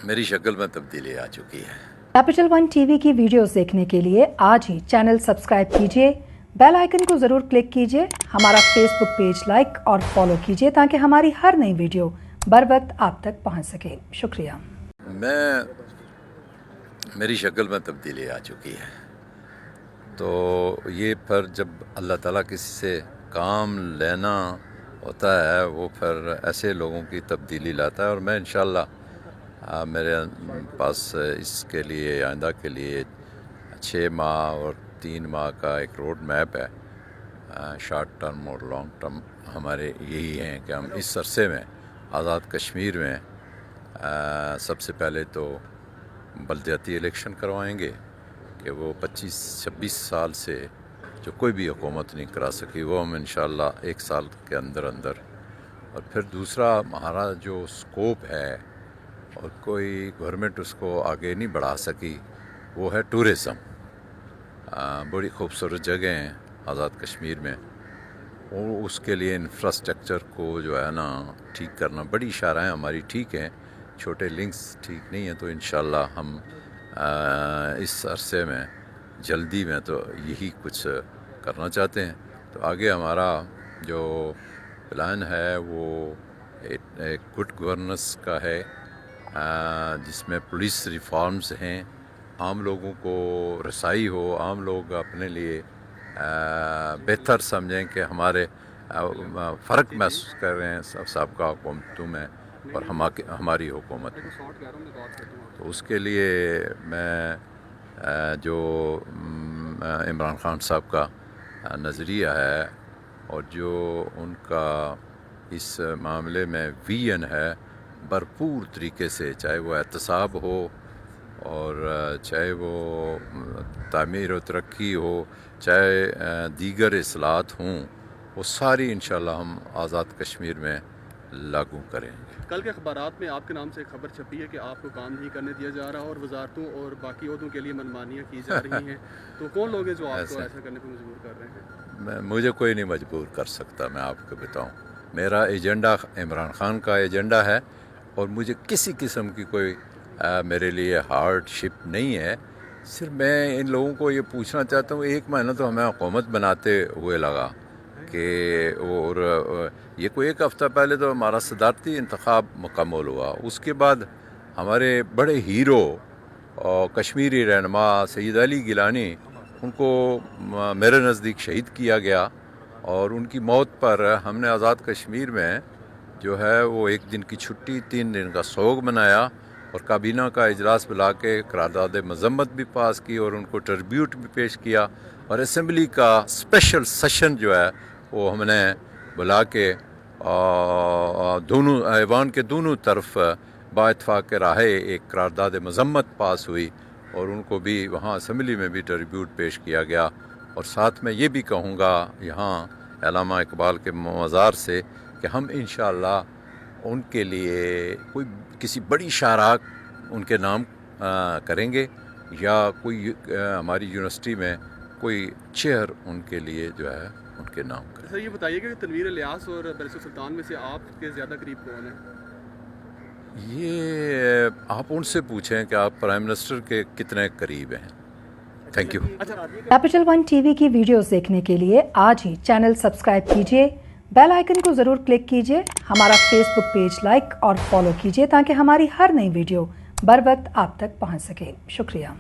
मेरी शक्ल में तब्दीली आ चुकी है। कैपिटल वन टीवी की वीडियोस देखने के लिए आज ही चैनल सब्सक्राइब कीजिए, बेल आइकन को जरूर क्लिक कीजिए, हमारा फेसबुक पेज लाइक और फॉलो कीजिए ताकि हमारी हर नई वीडियो बर वक्त आप तक पहुंच सके। शुक्रिया। मेरी शक्ल में तब्दीली आ चुकी है, तो ये फिर जब अल्लाह ताला किसी से काम लेना होता है वो फिर ऐसे लोगों की तब्दीली लाता है। और मैं इंशाअल्लाह मेरे पास इसके लिए आइंदा के लिए 6 माह और 3 माह का एक रोड मैप है। शॉर्ट टर्म और लॉन्ग टर्म हमारे यही हैं कि हम इस अरसे में आज़ाद कश्मीर में सबसे पहले तो बलदियाती इलेक्शन करवाएंगे कि वो 25-26 साल से जो कोई भी हुकूमत नहीं करा सकी वो हम इंशाअल्लाह 1 साल के अंदर अंदर। और फिर दूसरा हमारा जो स्कोप है और कोई गवर्नमेंट उसको आगे नहीं बढ़ा सकी वो है टूरिज़म। बड़ी खूबसूरत जगह हैं आज़ाद कश्मीर में, और उसके लिए इंफ्रास्ट्रक्चर को जो है ना ठीक करना। बड़ी शाराएँ हमारी ठीक हैं, छोटे लिंक्स ठीक नहीं हैं, तो इंशाअल्लाह हम इस अरसे में जल्दी में तो यही कुछ करना चाहते हैं। तो आगे हमारा जो प्लान है वो एक गुड गवर्नेंस का है, जिसमें पुलिस रिफॉर्म्स हैं, आम लोगों को रसाई हो, आम लोग अपने लिए बेहतर समझें कि हमारे फ़र्क महसूस कर रहे हैं सबका हुकूमतों में और हमारी हुकूमत में। तो उसके लिए मैं जो इमरान खान साहब का नज़रिया है और जो उनका इस मामले में विजन है, भरपूर तरीके से, चाहे वो एहतसाब हो और चाहे वो तामीर और तरक्की हो, चाहे दीगर इस्लाहत हों, वो सारी इंशाअल्लाह हम आज़ाद कश्मीर में लागू करेंगे। कल के अखबारात में आपके नाम से एक खबर छपी है कि आपको काम नहीं करने दिया जा रहा और वजारतों और बाकी ओहदों के लिए मनमानियाँ की जा रही हैं। तो कौन लोग हैं जो आपको ऐसा करने पर मजबूर कर रहे हैं? मुझे कोई नहीं मजबूर कर सकता। मैं आपको बताऊं, मेरा एजेंडा इमरान खान का एजेंडा है और मुझे किसी किस्म की कोई मेरे लिए हार्डशिप नहीं है। सिर्फ मैं इन लोगों को ये पूछना चाहता हूँ, 1 महीना तो हमें हुकूमत बनाते हुए लगा कि, और ये कोई 1 हफ़्ता पहले तो हमारा सदारती इंतखाब मुकम्मल हुआ। उसके बाद हमारे बड़े हीरो और कश्मीरी रहनुमा सैयद अली गिलानी, उनको मेरे नज़दीक शहीद किया गया और उनकी मौत पर हमने आज़ाद कश्मीर में जो है वो 1 दिन की छुट्टी, 3 दिन का सोग मनाया और काबीना का इजलास बुला के करारदाद मजम्मत भी पास की और उनको ट्रिब्यूट भी पेश किया। और असेंबली का स्पेशल सेशन जो है वो हमने बुला के दोनों ऐवान के दोनों तरफ बाइत्फाक राहे एक करारदाद मजम्मत पास हुई और उनको भी वहाँ असेंबली में भी ट्रिब्यूट पेश किया गया। और साथ में ये भी कहूँगा यहाँ अल्लामा इकबाल के मज़ार से कि हम इंशाअल्लाह उनके लिए कोई किसी बड़ी शाहराह उनके नाम करेंगे या कोई हमारी यूनिवर्सिटी में कोई चेयर उनके लिए जो है उनके नाम करें। सर ये बताइएगा कि तनवीर इलियास और बैरिस्टर सुल्तान में से आपके ज़्यादा करीब कौन है? ये आप उनसे पूछें कि आप प्राइम मिनिस्टर के कितने करीब हैं। Thank you. Capital one TV की वीडियोस देखने के लिए आज ही चैनल सब्सक्राइब कीजिए, बेल आइकन को जरूर क्लिक कीजिए, हमारा फेसबुक पेज लाइक और फॉलो कीजिए ताकि हमारी हर नई वीडियो बर वक्त आप तक पहुंच सके। शुक्रिया।